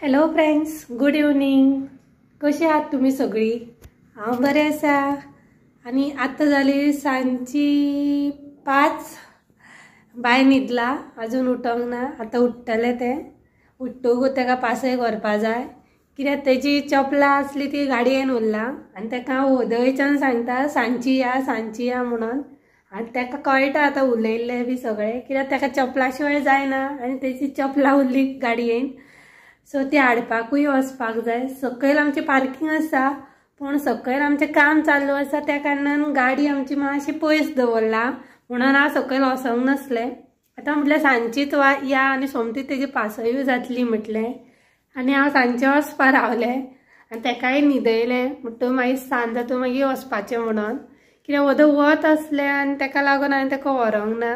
Hello friends, good evening. कशी आहात तुम्ही सगळी? हांव बरें आसा. आनी आतां जाली सांजची 5. बाय न्हिदला, अजून उठोंक ना. आतां उठतले ते. उठ्ठोकूच ताका पासय व्हरपा जाय, कित्याक तेजी चपलां आसली ती गाडयेन उरला आनी ताका हांव वदळच्यान सांगता सांजची या म्हणून. आनी ताका कळटा आतां उलयल्लें बी सगळें, कित्याक ताका चपला शिवाय जायना आनी तेजी चपलां उरली गाडयेन. सो ती हाडपाकूय वचपाक जाय. सकयल आमची पार्किंग आसा, पूण सकयल आमचें काम चालू आसा त्या कारणान गाडी आमची मातशी पयस दवरला, म्हणून हांव सकयल वचोंक नसलें. आतां म्हटलें सांजचीच या आनी सोमती तेजी पासयूय जातली म्हटलें. आनी हांव सांजचें वचपा रावलें आनी ताकाय न्हिदयलें. म्हणटकीर मागीर सांज जाता मागीर वचपाचें म्हणून, कित्याक वद वत आसलें आनी ताका लागून हांवें ताका व्हरोंक ना.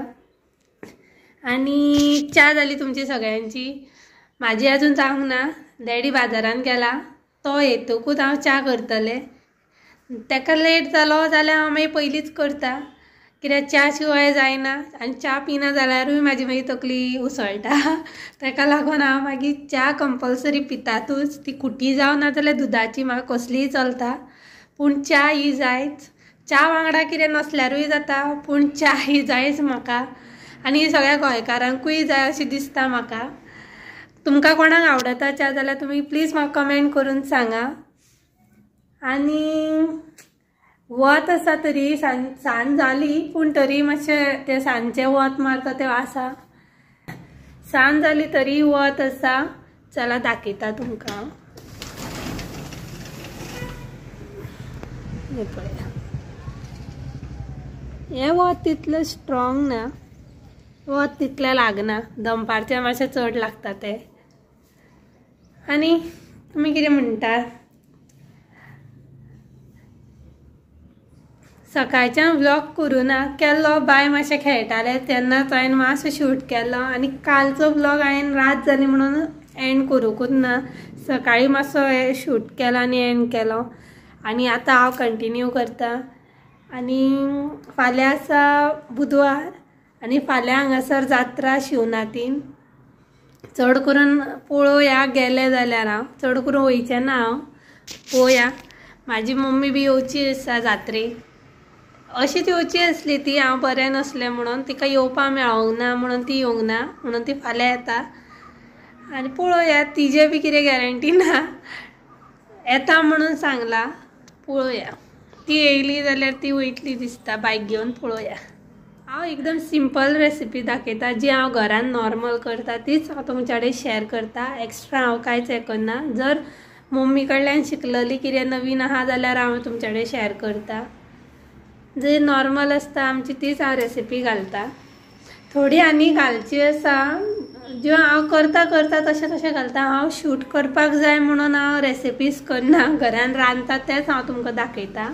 आनी च्या जाली तुमची सगळ्यांची? म्हाजी अजून जावंक ना. डॅडी बाजारान गेला, तो येतकूच हांव च्या करतलें. ताका लेट जालो जाल्यार हांव मागीर पयलींच करता, कित्याक च्या शिवाय जायना आनी च्या पिना जाल्यारूय म्हाजी मागीर तकली उसळटा. ताका लागून हांव मागीर च्या कंपलसरी पितातूच. ती खुटी जावं ना जाल्यार दुदाची म्हाका कसलीय चलता, पूण च्या ही जायच. च्या वांगडा कितें नसल्यारूय जाता, पूण च्या ही जायच म्हाका. आनी सगळ्या गोंयकारांकूय जाय अशें दिसता म्हाका. तुमकां कोणाक आवडटा च्या जाल्यार तुमी प्लीज म्हाका कमेंट करून सांगा. आनी वत आसा तरी सांज जाली, पूण तरी मातशें तें सांजचें वत मारता तें आसा. सांज जाली तरी वत आसा. चला दाखयता तुमकां. हें पळया, हें वत तितलें स्ट्रॉंग ना, वत तितलें लागना. दनपारचें मातशें चड लागता तें. आनी तुमी कितें म्हणटा? सकाळच्यान व्लॉग करूना केल्लो, बाय मातशें खेळटाले तेन्नाच हांवें मातसो शूट केलो. आनी कालचो व्लॉग हांवें रात जाली म्हणून एंड करूंकूच ना. सकाळी मातसो शूट केलो आनी एंड केलो. आनी आतां हांव कंटिन्यू करता. आनी फाल्यां आसा बुधवार आनी फाल्यां हांगासर जात्रा शिवनाथीन. चड करून पळोवया, गेलें जाल्यार. हांव चड करून वयचें ना. हांव पळोवया. म्हाजी मम्मी बी येवची आसा जात्रेक. अशीच येवची आसली ती, हांव बरें नसलें म्हणून तिका येवपा मेळोंक ना म्हणून ती येवंक ना, म्हणून ती फाल्यां येता. आनी पळोवया, तिजें बी कितें गॅरंटी ना. येता म्हणून सांगला, पळोवया. ती येयली जाल्यार ती वयतली दिसता बायक घेवन. पळोवया. हांव एकदम सिंपल रेसिपी दाखयता, जी हांव घरान नॉर्मल करता तीच हांव तुमच्या कडेन शेअर करता. एक्स्ट्रा हांव कांयच हें करना. जर मम्मी कडल्यान शिकलेली कितें नवीन आहा जाल्यार हांव तुमच्या कडेन शेअर करता. जी नॉर्मल आसता आमची तीच हांव रेसिपी घालता. थोडी आनी घालची आसा, ज्यो हांव करता तशें घालता. हांव शूट करपाक जाय म्हणून हांव रेसिपीज करना. घरान रांदता तेच हांव तुमकां दाखयता.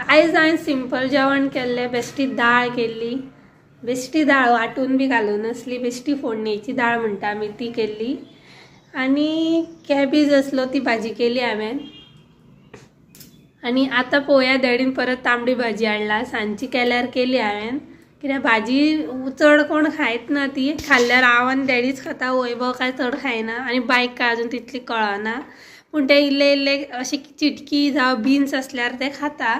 आयज हांवें सिंपल जेवण केल्लें. बेश्टी दाळ केल्ली. बेश्टी दाळ वांटून बी घालून नासली, बेश्टी फोडणेची दाळ म्हणटा आमी ती केल्ली. आनी कॅबेज आसलो ती भाजी केली हांवें. आनी आतां पळोवया, डॅडीन परत तांबडी भाजी हाडला. सांजची केल्यार केली हांवें, कित्याक भाजी चड कोण खायत ना. ती खाल्ल्यार हांव आनी डॅडीच खाता, वैभव काय चड खायना आनी बायक काय अजून तितली कळना. पूण ते इल्ले इल्ले अशी चिटकी जावं बीन्स आसल्यार ते खाता.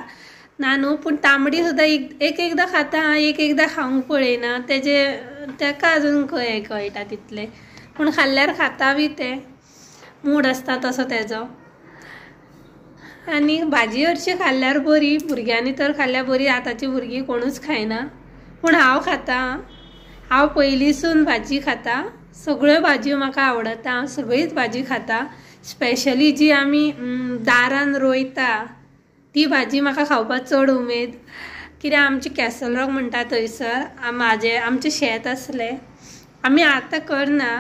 ना न्हू, पूण तांबडी सुद्दां एक एकदां खाता, एक एकदां खावंक पळयना. ताका अजून खंय कळटा तितलें, पूण खाल्ल्यार खाता बी ते. मूड आसता तसो तेजो. आनी भाजी हरशी खाल्ल्यार बरी. भुरग्यांनी तर खाल्ल्यार बरी. आतांची भुरगीं कोणूच खायना, पूण हांव खाता. हांव पयलींसून भाजी खाता. सगळ्यो भाजयो म्हाका आवडटा. हांव सगळीच भाजी खाता. स्पेशली जी आमी दारान रोयता ती भाजी म्हाका खावपाक चड उमेद. कित्याक आमचे कॅसल रॉक म्हणटा थंयसर आमचें शेत आसलें. आमी आतां करना,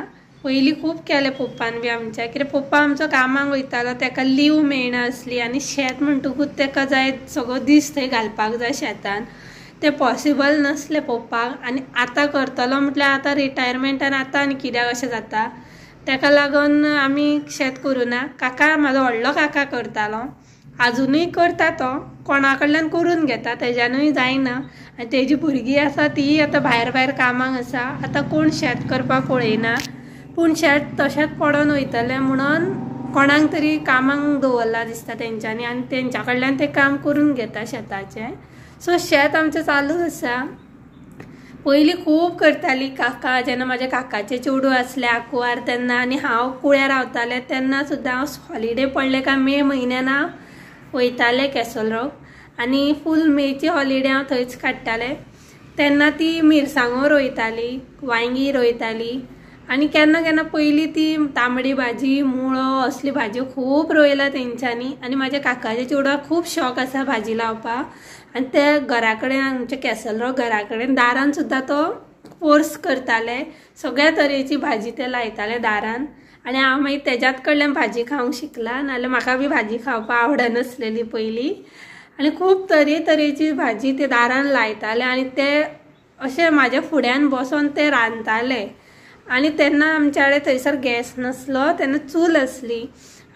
पयलीं खूब केलें पप्पान बी आमच्या. कित्याक पप्पा आमचो कामाक वयतालो, ताका लीव मेळना आसली. आनी शेत म्हणटकूच ताका जाय सगळो दीस थंय घालपाक जाय शेतान. तें पॉसिबल नसलें पप्पाक. आनी आतां करतलो म्हटल्यार आतां रिटायरमेंटान आतां आनी कित्याक अशें जाता. ताका लागून आमी शेत करूना. काका, म्हाजो व्हडलो काका करतालो, अजुनूय करता. तो कोणा कडल्यान करून घेता, तेज्यानूय जायना. आनी तेजी भुरगीं आसा तीय आतां भायर कामाक आसा. आतां कोण शेत करपाक पळयना. पूण शेत तशेंच पडून वयतलें म्हणून कोणाक तरी कामांक दवरला दिसता तेंच्यांनी आनी तेंच्या कडल्यान ते काम करून घेता शेताचें. सो शेत आमचें चालूच आसा. पयलीं खूब करताली काका, जेन्ना म्हाज्या काकाचें चेडूं आसलें आंकवार तेन्ना आनी हांव कुळ्या रावतालें तेन्ना सुद्दां हांव हॉलिडे पडले काय मे म्हयन्यान हांव वयतालें कॅसल रॉक आनी फूल मेची हॉलिडे हांव थंयच काडटालें. तेन्ना ती मिरसांगो रोयताली, वांयगी रोयताली आनी केन्ना केन्ना पयलीं ती तांबडी भाजी, मुळो असली भाजयो खूब रोयला तेंच्यांनी. आनी म्हाज्या काकाच्या चेडवाक खूब शौक आसा भाजी लावपाक आनी ते घरा कडेन आमच्या कॅसल रॉक घरा कडेन दारान सुद्दां तो कोर्स करताले. सगळ्या तरेची भाजी ते लायताले दारान आनी हांव मागीर तेज्यात कडल्यान भाजी खावंक शिकला. नाल्यार म्हाका बी भाजी खावपाक आवडनासलेली पयलीं आनी खूब तरेची भाजी ते दारान लायताले आनी ते अशें म्हाज्या फुड्यान बसोन ते रांदताले. आनी तेन्ना आमच्या कडेन थंयसर गॅस नासलो, तेन्ना चूल आसली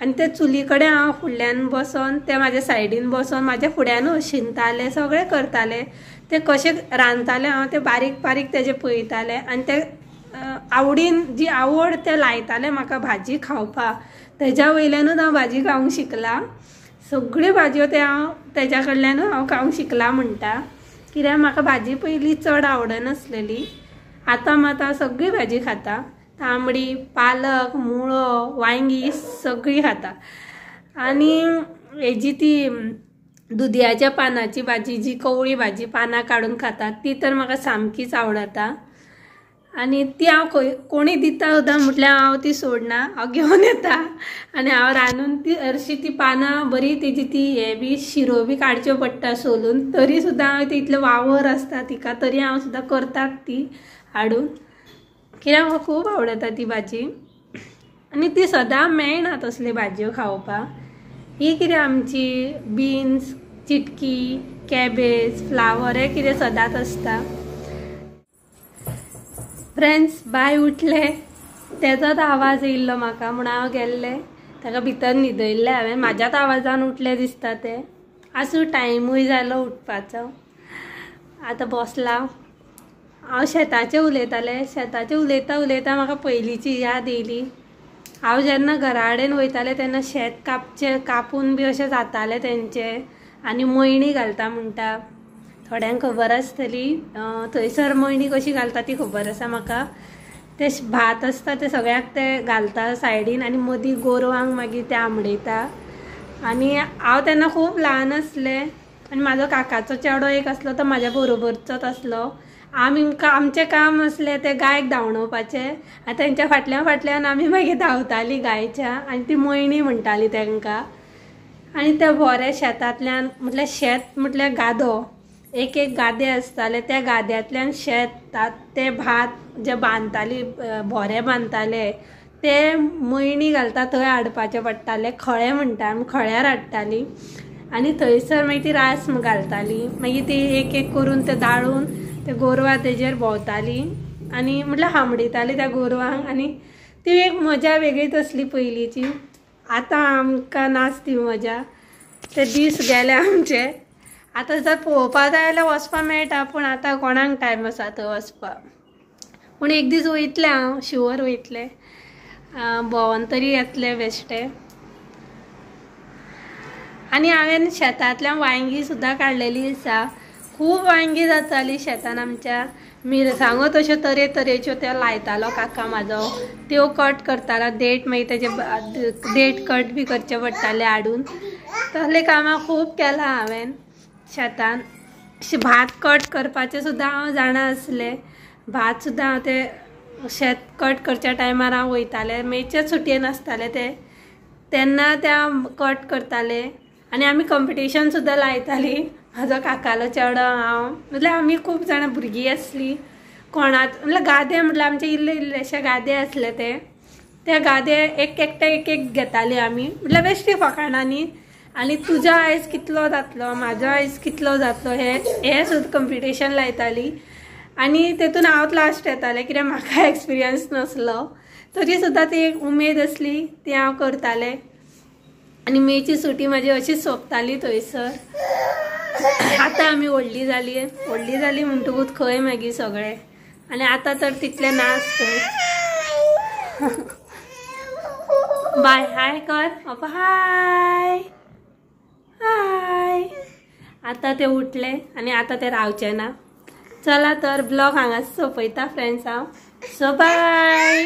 आनी ते चुली कडेन हांव फुडल्यान बसोन ते म्हाज्या सायडीन बसोन म्हाज्या फुड्यानूच शिंताले, सगळें करताले. ते कशें रांदताले हांव ते बारीक बारीक तेजे पळयतालें आनी ते आवडीन जी आवड ते लायताले म्हाका भाजी खावपाक, तेज्या वयल्यानूच हांव भाजी खावंक शिकला. सगळ्यो भाजयो ते हांव तेज्या कडल्यानूच हांव खावंक शिकला म्हणटा. कित्याक म्हाका भाजी पयलीं चड आवडनासलेली. आतां मात हांव सगळी भाजी खाता, तांबडी, पालक, मुळो, वांयगी सगळी खाता. आनी हेजी ती दुदयाच्या पानाची भाजी, जी कवळी भाजी पानां काडून खातात ती तर म्हाका सामकीच आवडटा. आनी ती हांव कोणी दिता सुद्दां म्हटल्यार हांव ती सोडना, हांव घेवन येता आनी हांव रांदून ती हरशीं ती पानां बरी तेजी ती हे बी शिरो बी काडच्यो पडटा सोलून, तरी सुद्दां हांव तितलें वावर आसता तिका तरी हांव सुद्दां करतात ती हाडून, कित्याक म्हाका खूब आवडटा ती भाजी. आनी ती सदां मेळना तसली भाजयो खावपाक. ही कितें आमची बीन्स, चिटकी, कॅबेज, फ्लावर हे कितें सदांच आसता. फ्रेंड्स, बाय उठले तेजोच आवाज येयल्लो म्हाका म्हणून हांव गेल्लें ताका भितर न्हिदयल्लें हांवें. म्हाज्याच आवाजान उठले दिसता ते. आसूं टायमूय जालो उठपाचो. आतां बसला. हांव शेताचें उलयतालें. शेताचें उलयता उलयता म्हाका पयलींची याद येयली. हांव जेन्ना घरा कडेन वयतालें तेन्ना शेत कापून बी अशें जातालें तेंचें आनी मयणी घालता म्हणटा. थोड्यांक खबर आसतली, थंयसर मयणी कशी घालता ती खबर आसा म्हाका. ते भात आसता ते सगळ्याक ते घालता सायडीन आनी मदीं गोरवांक मागीर ते आमडयता. आनी हांव तेन्ना खूब ल्हान आसलें आनी म्हाजो काकाचो चेडो एक आसलो तो म्हाज्या बरोबरचोच आसलो. आमचें काम आसलें ते गायक धांवणोवपाचें आनी तेंच्या फाटल्यान फाटल्यान आमी मागीर धांवतालीं गायच्या आनी ती मयणी म्हणटाली तेंकां. आनी ते बरे शेतांतल्यान म्हटल्यार शेत म्हटल्यार गादो, एक एक गादे आसताले, त्या गाद्यांतल्यान शेत ते भात जे बांदताली, भोरे बांदताले ते मयणी घालता थंय हाडपाचे पडटाले. खळे म्हणटा आमी, खळ्यार हाडटाली आनी थंयसर मागीर ती रास घालताली. मागीर ती एक एक करून ते दाळून ते गोरवां तेजेर भोंवताली आनी म्हटल्यार हांबडयताली त्या गोरवांक. आनी ती एक मजा वेगळीच आसली पयलींची. आतां आमकां नाच ती मजा. ते दीस गेले आमचे. आतां जर पळोवपाक जाय जाल्यार वचपाक मेळटा, पूण आतां कोणाक टायम आसा थंय वचपाक. पूण एक दीस वयतलें हांव, शुअर वयतलें. भोंवोन तरी येतलें बेश्टें. आनी हांवें शेतांतल्यान वांयगी सुद्दां काडलेली आसा. खूब वांयगी जाताली शेतान आमच्या. मिरसांगो तश्यो तरेच्यो त्यो लायतालो काका म्हाजो. त्यो कट करतालो. देठ मागीर तेजे देठ कट बी करचे पडटाले हाडून. तसले कामां खूब केलां हांवें शेतान. भात कट करपाचें सुद्दां हांव जाणा आसलें. भात सुद्दां हांव ते शेत कट करच्या टायमार हांव वयतालें. मेच्या सुटयेन आसतालें ते तेन्ना त्या कट करताले आनी आमी कंपिटिशन सुद्दां लायतालीं. म्हाजो काकालो चेडो हांव, म्हटल्यार आमी खूब जाणां भुरगीं आसलीं. कोणाच म्हटल्यार गादे म्हटल्यार आमचे इल्लेशे गादे आसले ते गादे एक एक घेतालीं आमी, म्हटल्यार बेश्टी फकाणांनी. आनी तुजो आयज कितलो जातलो, म्हाजो आयज कितलो जातलो हे सुद्दां कंपिटिशन लायतालीं. आनी तेतून हांवच लास्ट येतालें कित्याक म्हाका एक्सपिरियन्स नासलो. तरी सुद्दां ती एक उमेद आसली, ती हांव करतालें. आनी मेची सुटी म्हाजी अशीच सोंपताली थंयसर. आतां आमी व्हडलीं जालीं म्हणटकूच खंय मागीर सगळें. आनी आतां तर तितलें नाच थंय. बाय हाय कर अप्पा हाय हाय. आता ते उठले आणि आता ते रावचे ना. चला तर ब्लॉग हांगाच सोंपयता फ्रेंड्स हांव. So bye.